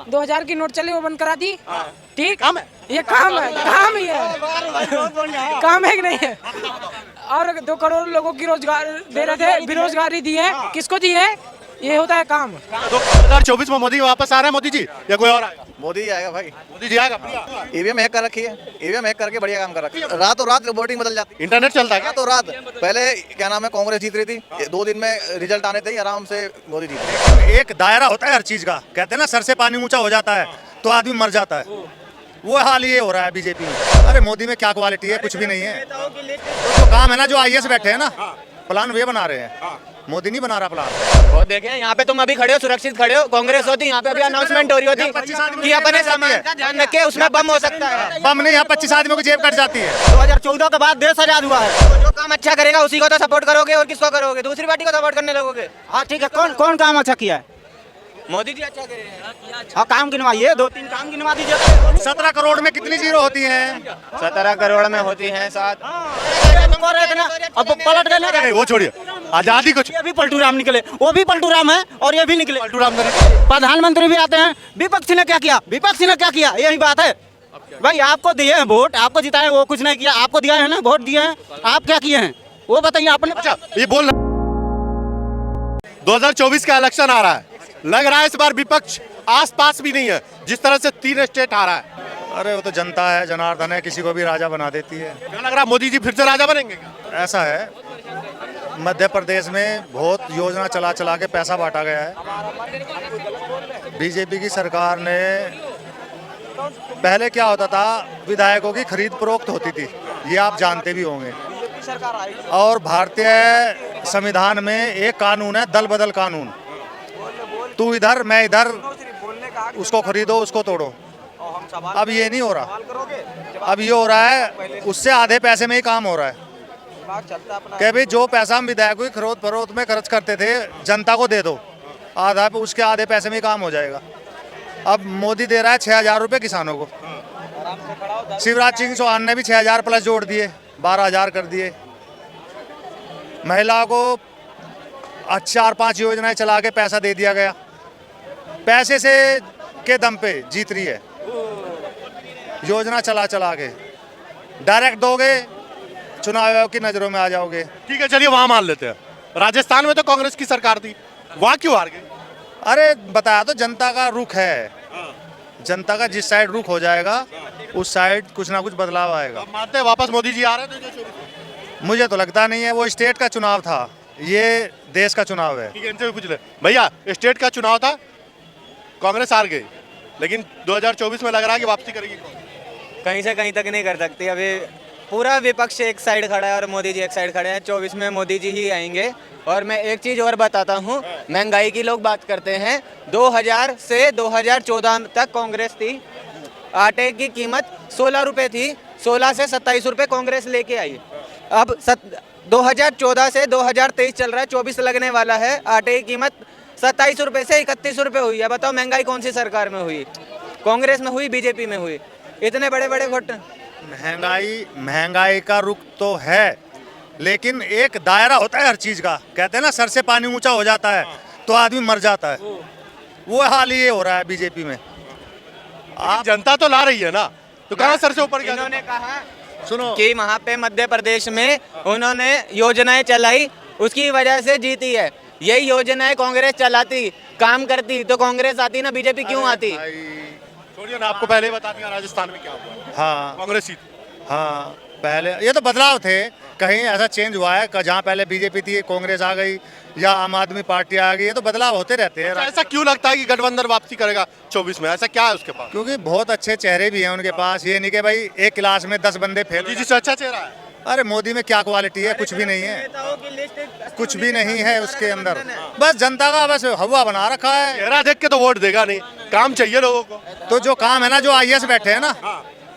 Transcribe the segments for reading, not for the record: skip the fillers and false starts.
2000 की नोट चले वो बंद करा दी। ठीक, काम है, ये काम है, काम ही है, काम है कि नहीं है। और 2 करोड़ लोगों की रोजगार दे रहे थे, बेरोजगारी दी है, किसको दी है, ये होता है काम। 2024 में मोदी वापस आ रहे हैं, मोदी जी या कोई और आएगा? मोदी ही आएगा भाई। मोदी जी आएगा। ईवीएम हैक कर रखी है, ईवीएम हैक करके बढ़िया काम कर रखी है। रातों रात वोटिंग बदल जाती है, इंटरनेट चलता है क्या? रातों रात। पहले क्या नाम है, कांग्रेस जीत रही थी, 2 दिन में रिजल्ट आने थे, आराम से मोदी जीत रही। एक दायरा होता है हर चीज का, कहते हैं ना सर से पानी ऊंचा हो जाता है तो आदमी मर जाता है, वो हाल ये हो रहा है बीजेपी में। अरे मोदी में क्या क्वालिटी है, कुछ भी नहीं है। तो काम है ना, जो आईएएस बैठे हैं ना, प्लान वे बना रहे हैं, मोदी नहीं बना रहा प्लान। वो देखें, यहाँ पे तुम अभी खड़े हो, सुरक्षित खड़े हो, कांग्रेस होती यहाँ पे अभी अनाउंसमेंट हो रही होती कि अपने सामान का ध्यान रखे, उसमें बम हो सकता है। बम नहीं, यहाँ 25 आदमियों की जेब कट जाती है। 2014 के बाद देश आजाद हुआ है, जो काम अच्छा करेगा उसी को तो सपोर्ट करोगे, और किसको करोगे, दूसरी पार्टी को सपोर्ट करने लगोगे। हाँ ठीक है, कौन कौन काम अच्छा किया है? मोदी जी अच्छा करे हैं। हाँ काम गिनवाइए, 2-3 काम गिनवा दीजिए। 17 करोड़ में कितनी जीरो होती है? 17 करोड़ में होती है 7। अब पलट गए ना, नहीं, वो छोड़िए, आजादी को ये भी पलटू राम निकले, वो भी पलटू राम है और ये भी निकले। पलटू राम प्रधानमंत्री भी आते हैं, विपक्ष ने क्या किया, विपक्ष ने क्या किया, यही बात है भाई। आपको दिए हैं वोट, आपको जिताए, वो कुछ नहीं किया। आपको दिया है ना वोट, दिए हैं, आप क्या किए हैं वो बताइए आपने। अच्छा, ये बोल 2024 का इलेक्शन आ रहा है, लग रहा है इस बार विपक्ष आस पास भी नहीं है, जिस तरह से 3 स्टेट आ रहा है। अरे वो तो जनता है, जनार्दन है, किसी को भी राजा बना देती है। क्या लग रहा है, मोदी जी फिर से राजा बनेंगे क्या? ऐसा है, मध्य प्रदेश में बहुत योजना चला चला के पैसा बांटा गया है। बीजेपी की सरकार ने, पहले क्या होता था, विधायकों की खरीद फरोख्त होती थी, ये आप जानते भी होंगे। और भारतीय संविधान में एक कानून है, दल बदल कानून। तू इधर मैं इधर, उसको खरीदो उसको तोड़ो। अब ये नहीं हो रहा, अब ये हो रहा है उससे आधे पैसे में ही काम हो रहा है। कि भाई जो पैसा हम विधायकों की खरीद फरोख्त में खर्च करते थे, जनता को दे दो, आधा उसके आधे पैसे में ही काम हो जाएगा। अब मोदी दे रहा है 6000 रुपये किसानों को। शिवराज सिंह चौहान ने भी 6000 प्लस जोड़ दिए, 12000 कर दिए। महिला को 4-5 योजनाएं चला के पैसा दे दिया गया। पैसे से के दम पे जीत रही है, योजना चला चला के। डायरेक्ट दोगे, चुनाव आयोग की नजरों में आ जाओगे। ठीक है, चलिए वहां मान लेते हैं, राजस्थान में तो कांग्रेस की सरकार थी, वहां क्यों हार गई? अरे बताया तो, जनता का रुख है, जनता का जिस साइड रुख हो जाएगा उस साइड कुछ ना कुछ बदलाव आएगा। अब मानते हैं वापस मोदी जी आ रहे हैं 2024 में? मुझे तो लगता नहीं है, वो स्टेट का चुनाव था, ये देश का चुनाव है। ठीक है, इनसे भी पूछ ले भैया, स्टेट का चुनाव था, कांग्रेस हार गई, लेकिन 2024 में लग रहा है कि वापसी करेगी कांग्रेस। कहीं से कहीं तक नहीं कर सकती। अभी पूरा विपक्ष एक साइड खड़ा है और मोदी जी एक साइड खड़े हैं। 24 में मोदी जी ही आएंगे। और मैं एक चीज़ और बताता हूँ, महंगाई की लोग बात करते हैं, 2000 से 2014 तक कांग्रेस थी, आटे की कीमत 16 रुपये थी, 16 से 27 रुपये कांग्रेस लेके आई। अब 2014 से 2023 चल रहा है, 24 लगने वाला है, आटे की कीमत 27 रुपये से 31 रुपये हुई है। बताओ महंगाई कौन सी सरकार में हुई, कांग्रेस में हुई, बीजेपी में हुई? इतने बड़े बड़े घोट। महंगाई का रुख तो है, लेकिन एक दायरा होता है हर चीज का, कहते हैं ना सर से पानी ऊंचा हो जाता है तो आदमी मर जाता है, वो हाल ये हो रहा है बीजेपी में। आप जनता तो ला रही है ना, तो कहाँ सर से ऊपर गया? इन्होंने कहा सुनो कि वहाँ पे मध्य प्रदेश में उन्होंने योजनाएं चलाई, उसकी वजह से जीती है। यही योजनाएं कांग्रेस चलाती, काम करती, तो कांग्रेस आती ना, बीजेपी क्यों आती? छोड़िए ना, आपको पहले ही बता दिया राजस्थान में क्या हुआ। हाँ कांग्रेस ही हाँ, पहले ये तो बदलाव थे, कहीं ऐसा चेंज हुआ है जहाँ पहले बीजेपी थी, कांग्रेस आ गई या आम आदमी पार्टी आ गई, ये तो बदलाव होते रहते हैं। ऐसा क्यों लगता है कि गठबंधन वापसी करेगा 24 में? ऐसा क्या है उसके पास? क्योंकि बहुत अच्छे चेहरे भी हैं उनके पास, ये नहीं कि भाई एक क्लास में 10 बंदे फेल। जी से अच्छा चेहरा है। अरे मोदी में क्या क्वालिटी है, कुछ भी नहीं है, कुछ भी नहीं है उसके अंदर, बस जनता का बस हवा बना रखा है। चेहरा देख के तो वोट देगा नहीं, काम चाहिए लोगों को। तो जो काम है ना, जो आईएएस बैठे हैं ना,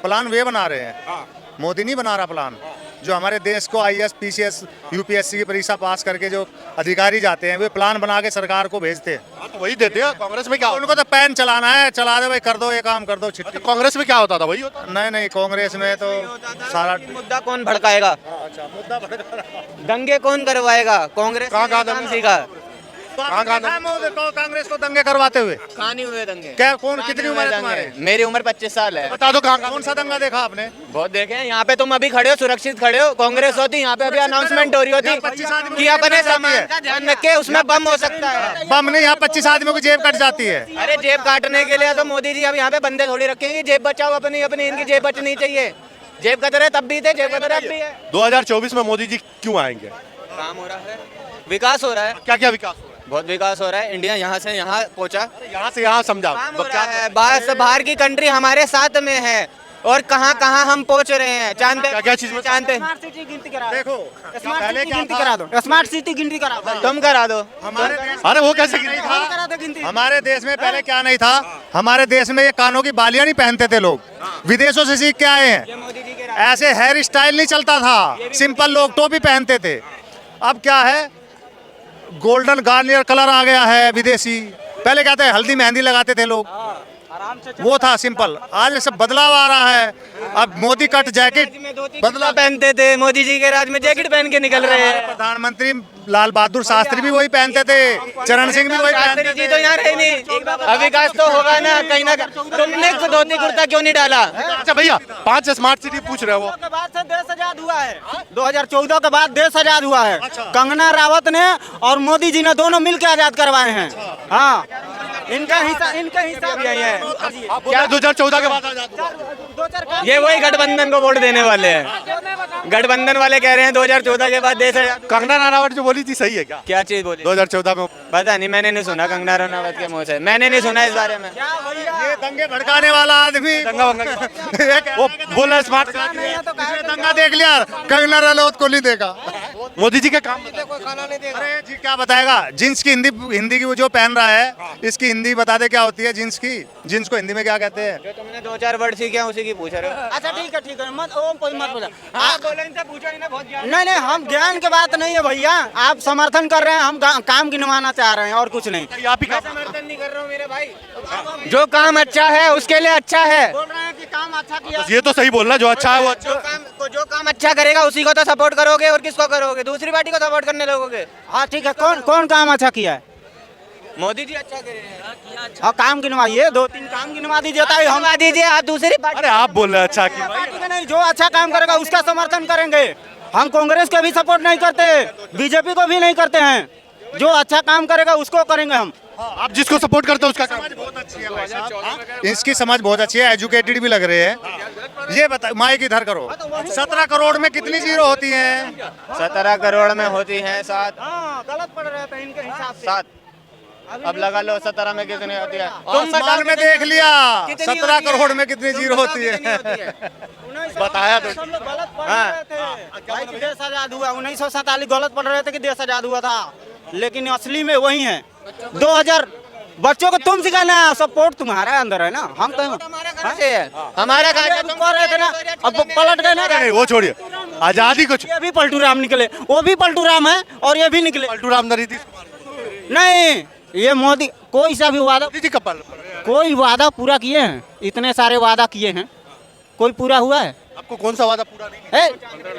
प्लान वे बना रहे हैं, मोदी नहीं बना रहा प्लान। जो हमारे देश को आईएएस, पीसीएस, यूपीएससी की परीक्षा पास करके जो अधिकारी जाते हैं, वे प्लान बना के सरकार को भेजते हैं। तो वही देते हैं। कांग्रेस में क्या होता उनको तो पैन चलाना है, चला दे भाई, कर दो ये काम, कर दो छिट्टी। है? कांग्रेस में क्या होता था? वही होता नहीं नहीं, कांग्रेस में तो सारा मुद्दा कौन भड़काएगा, दंगे कौन करवाएगा, कांग्रेस कहाँ ने काम दंगे? सीखा। कहाँ कहाँ कांग्रेस को दंगे करवाते हुए? कहाँ नहीं हुए दंगे? क्या कौन कितनी उम्र है तुम्हारी? मेरी उम्र 25 साल है। बता दो कहाँ कौन सा दंगा देखा आपने? बहुत देखे हैं। यहाँ पे तुम अभी खड़े हो, सुरक्षित खड़े हो। कांग्रेस होती यहाँ पे अभी अनाउंसमेंट हो रही होती 25 आदमी कि अपने सामान का ध्यान रखे, उसमें बम हो सकता है। बम नहीं, यहाँ 25 आदमियों की जेब कट जाती है। अरे जेब काटने के लिए तो मोदी जी अब यहाँ पे बंदे थोड़ी रखेंगे। जेब बचाओ अपनी अपनी, इनकी जेब बचनी चाहिए। जेब का तरह तब भी थे, जेब का तरह अब भी है। 2024 में मोदी जी क्यों आएंगे? काम हो रहा है, विकास हो रहा है, क्या क्या विकास हो रहा बहुत विकास हो रहा है। इंडिया यहाँ से यहाँ पहुँचा, है? यहाँ से यहाँ समझा काम हो रहा है। बस बाहर की कंट्री हमारे साथ में है और कहाँ कहाँ हम पहुँच रहे हैं। जानते क्या क्या चीज में? जानते स्मार्ट सिटी गिनती करा देखो स्मार्ट पहले सिटी क्या गिनती था? करा दो, स्मार्ट सिटी गिनती करा दो। तुम करा दो। हमारे देश अरे वो कैसे गिरी? करा दो गिनती। हमारे देश में पहले क्या नहीं था? हमारे देश में ये कानों की बालियां नहीं पहनते थे लोग, विदेशों से सीख के आए हैं। मोदी जी के ऐसे हेयर स्टाइल नहीं चलता था, सिंपल लोग टोपी पहनते थे। अब क्या है, गोल्डन गार्नियर कलर आ गया है विदेशी। पहले क्या था, हल्दी मेहंदी लगाते थे लोग, वो था सिंपल। आज सब बदलाव आ रहा है। अब मोदी कट जैकेट बदला पहनते थे, मोदी जी के राज में जैकेट पहन के निकल रहे हैं। प्रधानमंत्री लाल बहादुर शास्त्री भी वही पहनते थे, चरण सिंह भी वही पहनते शास्त्री जी थे। तो यहाँ रहे नहीं। अब विकास तो होगा ना कहीं ना कहीं। तुमने धोती कुर्ता क्यों नहीं डाला? अच्छा भैया, 5 स्मार्ट सिटी पूछ रहे हो। के बाद से देश आजाद हुआ है। 2014 के बाद देश आजाद हुआ है। कंगना रावत ने और मोदी जी ने दोनों मिलकर आजाद करवाए हैं। हाँ, इनका हिसाब यही है। आप बोल रहे हैं 2014 के बाद आजाद हुआ। ये वही गठबंधन को वोट देने वाले हैं। गठबंधन वाले कह रहे हैं 2014 के बाद देश आजाद। कंगना रनावत जो बोली थी सही है क्या? क्या चीज बोली? 2014 में पता नहीं, मैंने नहीं सुना कंगना रनावत के मुंह से। मैंने नहीं सुना इस बारे में। ये दंगे भड़काने वाला आदमी दंगा वो बोल रहे स्मार्ट इसने दंगा देख लिया, कंगना रनौत को नहीं देखा। मोदी जी के काम अरे जी क्या बताएगा? जींस की हिंदी की वो जो पहन रहा है, इसकी हिंदी बता दे क्या होती है जींस की? जींस को हिंदी में क्या कहते हैं? जो तुमने 2-4 वर्ड सीखे हैं उसी की पूछ रहे हो। अच्छा ठीक है मत ओ कोई मत बोला। हाँ बोलो, इनसे पूछो, इन्हें बहुत ज्ञान। नहीं हम ज्ञान की बात नहीं है भैया, आप समर्थन कर रहे हैं, हम काम गिनवाना चाह रहे हैं और कुछ नहीं। आप ही मैं समर्थन नहीं कर रहा हूँ मेरे भाई। जो काम अच्छा है उसके लिए अच्छा है। बोल रहे हैं कि काम अच्छा किया। ये तो सही बोलना, जो अच्छा है वो अच्छा। जो काम अच्छा करेगा उसी को तो सपोर्ट करोगे, और किसको करोगे? दूसरी पार्टी को सपोर्ट करने लगोगे। हाँ ठीक है, कौन काम अच्छा किया है? मोदी जी अच्छा करे हैं। हाँ काम गिनवाइए, 2-3 काम गिनवा दीजिए। हम आ दीजिए, आप दूसरी पार्टी। अरे आप बोल रहे हैं अच्छा की पार्टी का नहीं, जो अच्छा काम करेगा उसका समर्थन करेंगे। हम कांग्रेस का भी सपोर्ट नहीं करते, बीजेपी को भी नहीं करते हैं। जो अच्छा काम करेगा उसको करेंगे हम। आप जिसको सपोर्ट करते हो उसका काम बहुत अच्छी है भाई साहब, इसकी समझ बहुत अच्छी है, एजुकेटेड भी लग रहे हैं। ये बता, माइक इधर करो, 17 करोड़ में कितनी जीरो होती हैं? 17 करोड़ में होती है 7। हाँ गलत पड़ रहे थे इनके हिसाब से। 7 अब लगा लो 17 में कितनी होती है? आसमान में देख लिया, कितनी 17 होती है? करोड़ में कितनी जीरो तुम होती बताओ कितनी होती है? है? बताया तो। सब लोग गलत पढ़ हाँ। रहे थे भाई कि देश आजाद हुआ। 1947 गलत पढ़ रहे थे कि देश आजाद हुआ था, लेकिन असली में वही है। 2000 बच्चों को तुम सिखाना, सपोर्ट तुम्हारा अंदर है ना। हम तो हमारा कहाँ से है? हमारा कहाँ से? तुम कह रहे थे ना, अब पलट गए ना। नहीं वो छोड़िए, आजादी कुछ ये भी पलटू राम निकले, वो भी पलटू राम है और ये भी निकले। पलटू राम नीतीश नहीं, ये मोदी कोई सा भी वादा, जी का कोई वादा पूरा किए हैं? इतने सारे वादा किए हैं, कोई पूरा हुआ है? आपको कौन सा वादा पूरा नहीं? ए,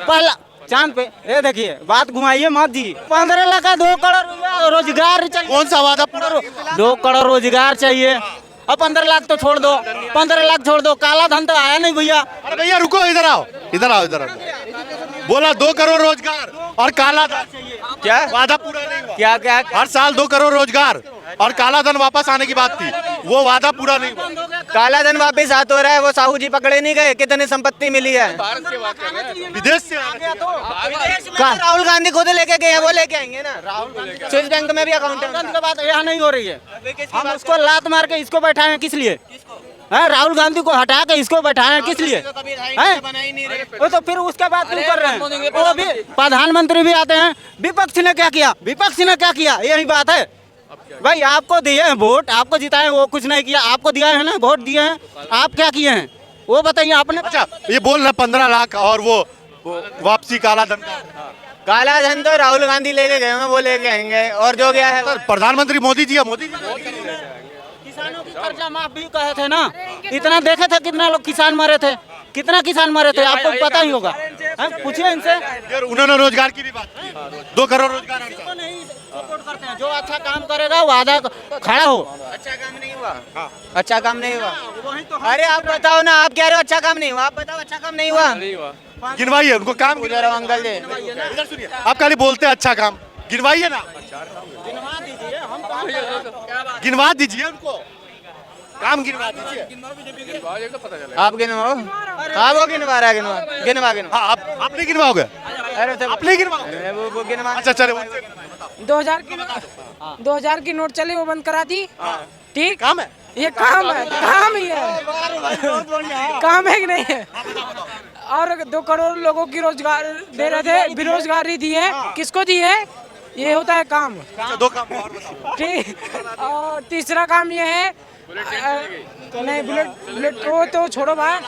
पहला चांद पे ये देखिए, बात घुमाइए मत जी। 15 लाख का 2 करोड़ रुपया रोजगार चाहिए। कौन सा वादा पूरा? 2 करोड़ रोजगार चाहिए। अब 15 लाख तो छोड़ दो, 15 लाख छोड़ दो, काला धन तो आया नहीं भैया। अरे भैया रुको, इधर आओ इधर आओ इधर आओ। बोला 2 करोड़ रोजगार और काला धन, क्या वादा पूरा नहीं हुआ। क्या क्या? हर साल 2 करोड़ रोजगार और काला धन वापस आने की बात थी, वो वादा पूरा नहीं हुआ। काला धन वापिस हाथ हो रहा है। वो साहू जी पकड़े नहीं गए, कितनी संपत्ति मिली है? विदेश से आने के तो राहुल गांधी खुद लेके गए हैं, वो लेके आएंगे ना। राहुल स्विस बैंक में भी अकाउंट है। की बात यहाँ नहीं हो रही है। हम उसको लात मार के इसको बैठाए हैं किस लिए? है राहुल गांधी को हटा के इसको बैठाए हैं किस लिए? हैं? वो तो फिर उसके बाद क्यों कर रहे हैं? वो भी प्रधानमंत्री भी आते हैं, विपक्ष ने क्या किया, विपक्ष ने क्या किया, यही बात है भाई। आपको दिए हैं वोट, आपको जिताए, वो कुछ नहीं किया। आपको दिया है ना, वोट दिए हैं, आप क्या किए हैं वो बताइए आपने। अच्छा ये बोल रहे 15 लाख और वो वापसी काला धन का। काला धन तो राहुल गांधी लेके गए हैं, वो लेके आएंगे। और जो गया है प्रधानमंत्री मोदी जी है, मोदी जी किसानों की कर्जा माफ भी कहे थे ना, इतना देखे थे कितना लोग किसान मरे थे, कितना किसान मरे थे आपको पता ही होगा। पूछिए इनसे। यार उन्होंने रोजगार की भी बात की है। 2 करोड़ रोजगार हर साल। नहीं सपोर्ट करते हैं, जो अच्छा काम करेगा वो आधा खड़ा हो। अच्छा काम नहीं हुआ, अच्छा काम नहीं हुआ। अरे आप बताओ ना, आप कह रहे हो अच्छा काम नहीं हुआ, आप बताओ अच्छा काम नहीं हुआ। गिनवाइए उनको काम पूछ रहा हूँ अंकल जी। इधर सुनिए, आप खाली बोलते हैं अच्छा काम, गिनवाइए ना, गिनवा दीजिए उनको, काम गिनवा दीजिए। आप गिनवाओ, हाँ वो गिनवा रहा है, गिनवा। हाँ आप नहीं गिनवाओगे, अरे तो आप नहीं गिनवाओगे। वो गिनवा। अच्छा चले 2000 की नोट चली वो बंद करा दी। ठीक, काम है, ये काम है, काम ही है, काम है कि नहीं है। और 2 करोड़ लोगों की रोजगार दे रहे थे, बेरोजगारी दी है, किसको दी है? ये होता है काम। अच्छा 2 काम और बताओ। ठीक, और तीसरा काम ये है नहीं, बुलेट वो तो छोड़ो भाई,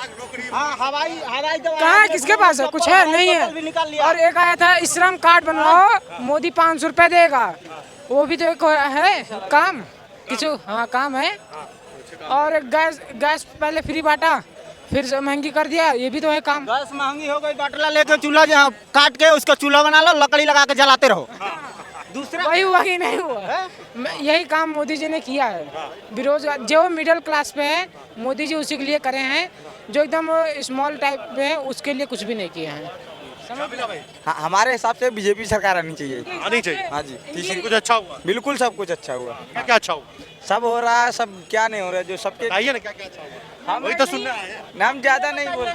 हवाई कहाँ किसके पास है, कुछ है नहीं है। और एक आया था श्रम कार्ड बनवाओ, मोदी 500 रुपए देगा, वो भी तो एक है काम, किसी हाँ काम है। और गैस पहले फ्री बांटा, फिर से महंगी कर दिया, ये भी तो है काम। गैस महंगी हो गई, बाटला लेके चूल्हा जहाँ काट के उसका चूल्हा बना लो, लकड़ी लगा के जलाते रहो। दूसरा वही हुआ कि नहीं हुआ, यही काम मोदी जी ने किया है। बेरोजगार जो मिडिल क्लास पे है, मोदी जी उसी के लिए करे हैं। जो एकदम स्मॉल टाइप पे है, उसके लिए कुछ भी नहीं किए हैं। हाँ, हमारे हिसाब से बीजेपी सरकार आनी चाहिए। आनी चाहिए। हाँ जी, तीसरी कुछ अच्छा हुआ, बिल्कुल सब कुछ अच्छा हुआ। क्या क्या अच्छा हुआ सब हो रहा है, सब क्या नहीं हो रहा है, जो सबके बताइए ना, क्या क्या अच्छा हुआ, वही तो सुनना है। नाम ज्यादा नहीं बोलते।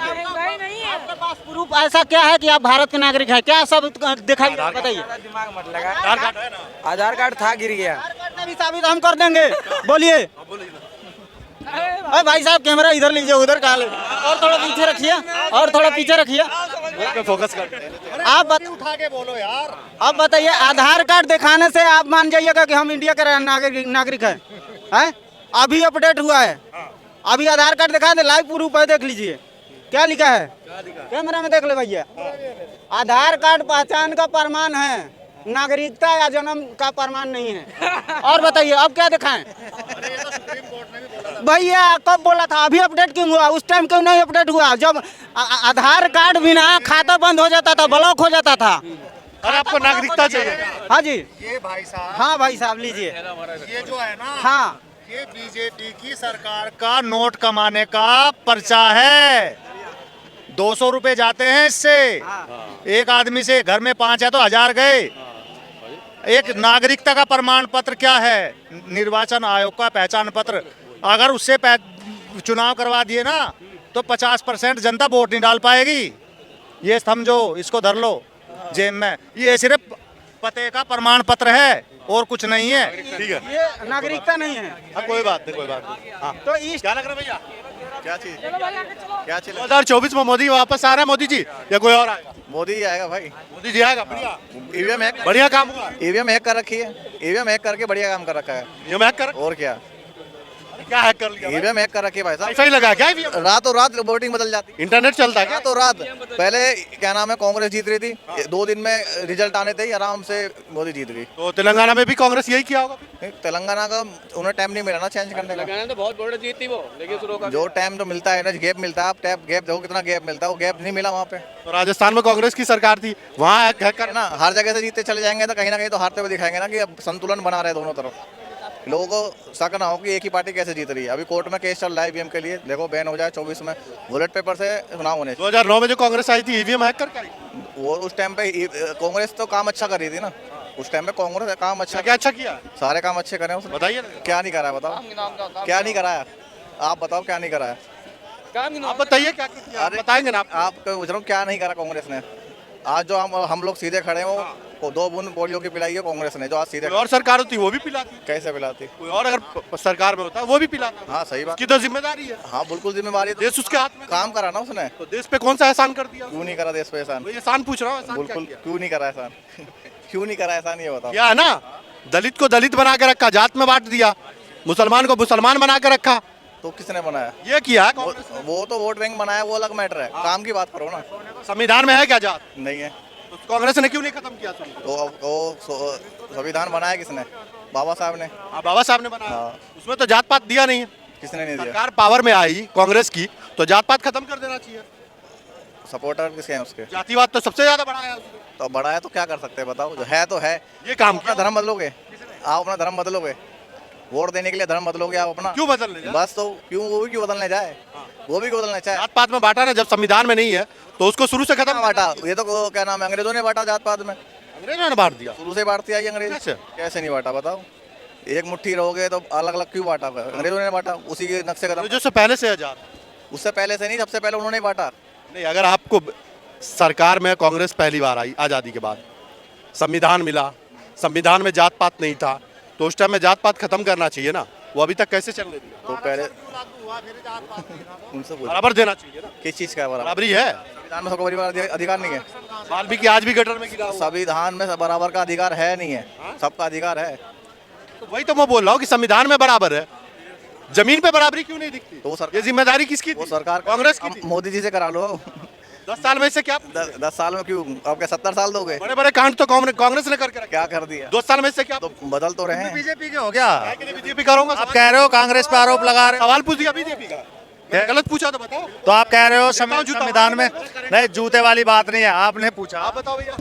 नहीं है। आपके पास प्रूफ ऐसा क्या है कि आप भारत के नागरिक हैं? क्या सब दिखाई बताइए। दिमाग मत लगा, आधार कार्ड है ना, आधार कार्ड था, गिर गया। भी साबित हम कर देंगे, बोलिए। अरे भाई साहब कैमरा इधर लीजिए, उधर कहाँ ले, और थोड़ा पीछे रखिए, और थोड़ा पीछे रखिए। पे फोकस कर। आप उठा के बोलो यार। अब बताइए, आधार कार्ड दिखाने से आप मान जाइएगा कि हम इंडिया के नागरिक हैं? अभी अपडेट हुआ है, अभी आधार कार्ड दिखा दे, लाइव प्रूफ है, देख लीजिए क्या लिखा है, कैमरा में देख ले भैया। आधार कार्ड पहचान का प्रमाण है, नागरिकता या जन्म का प्रमाण नहीं है। और बताइए अब क्या दिखाएं? भैया कब बोला था? अभी अपडेट क्यों हुआ? उस टाइम क्यों नहीं अपडेट हुआ? जब आधार कार्ड बिना खाता बंद हो जाता था, ब्लॉक हो जाता था। और आपको नागरिकता चाहिए। हाँ जी, ये भाई साहब, हाँ भाई साहब लीजिए। ये जो है ना, हाँ ये बीजेपी की सरकार का नोट कमाने का पर्चा है। 200 रुपए जाते हैं इससे। एक आदमी से घर में 5 है तो 1000 गए। एक नागरिकता का प्रमाण पत्र क्या है? निर्वाचन आयोग का पहचान पत्र। अगर उससे चुनाव करवा दिए ना तो 50% जनता वोट नहीं डाल पाएगी। ये समझो, इसको धर लो जेब में। ये सिर्फ पते का प्रमाण पत्र है और कुछ नहीं है। ठीक है, ये नागरिकता नहीं है। हाँ, कोई बात नहीं, कोई बात नहीं। हाँ, तो इस क्या लग रहा है भैया, क्या चीज, क्या चीज? 2024 में मोदी वापस आ रहा है, मोदी जी या कोई और आएगा? मोदी ही आएगा भाई। मोदी जी आएगा। बढ़िया, ईवीएम हैक, बढ़िया काम हुआ। ईवीएम हैक कर रखी है, ईवीएम हैक करके बढ़िया काम कर रखा है। ये मैं कर, और क्या, क्या हैक कर लिया? ईवीएम हैक कर रखी है भाई साहब। ऐसा ही लगा क्या EVM? रातों रात वोटिंग बदल जाती है, इंटरनेट चलता है क्या? रातों रात। पहले क्या नाम है, कांग्रेस जीत रही थी, 2 दिन में रिजल्ट आने थे ही, आराम से मोदी जीत गई। तो तेलंगाना में भी कांग्रेस यही किया होगा। तेलंगाना का उन्हें टाइम नहीं मिला ना चेंज करने का। तो बहुत बड़ी जीत थी वो, लेकिन शुरू का जो टाइम तो मिलता है ना, गैप मिलता है, आप टैप गैप देखो कितना गैप मिलता है, वो गैप नहीं मिला वहाँ पे। तो राजस्थान में कांग्रेस की सरकार थी, वहाँ हैक है कर ना, हर जगह से जीतते चले जाएंगे तो कहीं ना कहीं तो हारते हुए दिखाएंगे ना कि अब संतुलन बना रहे दोनों तरफ। लोगों को शक ना हो कि एक ही पार्टी कैसे जीत रही है। अभी कोर्ट में केस चल रहा है ईवीएम के लिए, देखो बैन हो जाए 24 में, बुलेट पेपर से चुनाव होने। 2009 में जो कांग्रेस आई थी EVM हैक करके आई। वो उस टाइम पे कांग्रेस तो काम अच्छा कर रही थी ना, उस टाइम पे कांग्रेस काम अच्छा, क्या अच्छा किया, सारे काम अच्छे करे उसने। बताइए ना। क्या नहीं कराया बताओ, क्या नहीं कराया, आप बताओ क्या नहीं कराया, आप बताइए क्या किया, आप बताएंगे ना। आप पूछ रहा हूँ क्या नहीं करा कांग्रेस ने। आज जो हम लोग सीधे खड़े हैं, वो 2 बूंद पोलियो की पिलाई है कांग्रेस ने, जो आज सीधे। कोई और सरकार होती वो भी पिलाती, कैसे पिलाती? कोई और अगर सरकार में होता वो भी पिलाता। हाँ सही बात, उसकी तो जिम्मेदारी है, हाँ बिल्कुल जिम्मेवारी। तो देश उसके हाथ में, काम करा ना उसने, तो देश पे कौन सा एहसान कर दिया? क्यों नहीं करा देश पे एहसान? वही एहसान पूछ रहा हूँ, एहसान क्या बिल्कुल किया? क्यों नहीं करा एहसान क्यों नहीं करा एहसान, ये बताओ। क्या है ना, दलित को दलित बना के रखा, जात में बांट दिया, मुसलमान को मुसलमान बना के रखा, तो किसने बनाया? ये किया है कांग्रेस ने। वो तो वोट बैंक बनाया, वो अलग मैटर है, काम की बात करो ना। संविधान में है क्या जात? नहीं है तो कांग्रेस ने क्यों नहीं खत्म किया? तो संविधान बनाया किसने? बाबा साहब ने। हाँ, बाबा साहब ने बनाया, हाँ। उसमें तो जात पात दिया नहीं है। किसने नहीं दिया? सरकार पावर में आई कांग्रेस की, तो जात पात खत्म कर देना चाहिए। सपोर्टर किसके हैं उसके? जातिवाद तो सबसे ज्यादा बढ़ाया है उसने। तो बड़ा है तो क्या कर सकते हैं बताओ, जो है तो है। ये काम अपना धर्म बदलोगे आप, अपना धर्म बदलोगे, वोट देने के लिए धर्म बदलोगे आप अपना? क्यों बदलने जाए? बस तो क्यों, वो भी क्यों बदलने जाए, वो भी क्यों बदलना चाहे? जात पात में बांटा ना, जब संविधान में नहीं है तो उसको शुरू से खत्म बांटा, ये तो क्या नाम है, अंग्रेजों ने बांटा जात पात में, अंग्रेजों ने बांट दिया। शुरू से बांटती आई अंग्रेज। कैसे? कैसे नहीं बांटा बताओ? एक मुट्ठी रहोगे तो अलग अलग क्यों बांटा? अंग्रेजों ने बांटा, उसी के नक्शे कदम, जो से पहले से आजाद, उससे पहले से नहीं, सबसे पहले उन्होंने बांटा। नहीं अगर आपको सरकार में कांग्रेस पहली बार आई आज़ादी के बाद, संविधान मिला, संविधान में जात पात नहीं था, तो उस टाइम में जात पात खत्म करना चाहिए ना, वो अभी तक कैसे चलने दिया? तो पहले उनसे पूछो, बराबर देना चाहिए ना, किस चीज़ का है बराबर? बराबरी है। संविधान में सबको बराबर अधिकार नहीं है। वाल्मीकि आज भी गटर में गिरा हुआ है। संविधान में बराबर का अधिकार है नहीं है, सबका अधिकार है। तो वही तो मैं बोल रहा हूँ कि संविधान में बराबर है, जमीन पे बराबरी क्यों नहीं दिखती? तो ये जिम्मेदारी किसकी वो थी? सरकार कांग्रेस की थी। मोदी जी से करा लो। 10 साल में से क्या 10 साल में क्यों, अब क्या 70 साल दोगे? बड़े बड़े कांड तो कांग्रेस ने करके रखे। क्या कर दिया? 2 साल में से क्या तो बदल तो रहे हैं। बीजेपी के हो गया। बीजेपी करूंगा? आप कह रहे हो कांग्रेस पे आरोप लगा रहे हो, सवाल पूछ दिया बीजेपी का, गलत पूछा तो बताओ। तो आप कह रहे हो जूता संविधान में नहीं, जूते वाली बात नहीं है, आपने पूछा। आप बताओ भैया।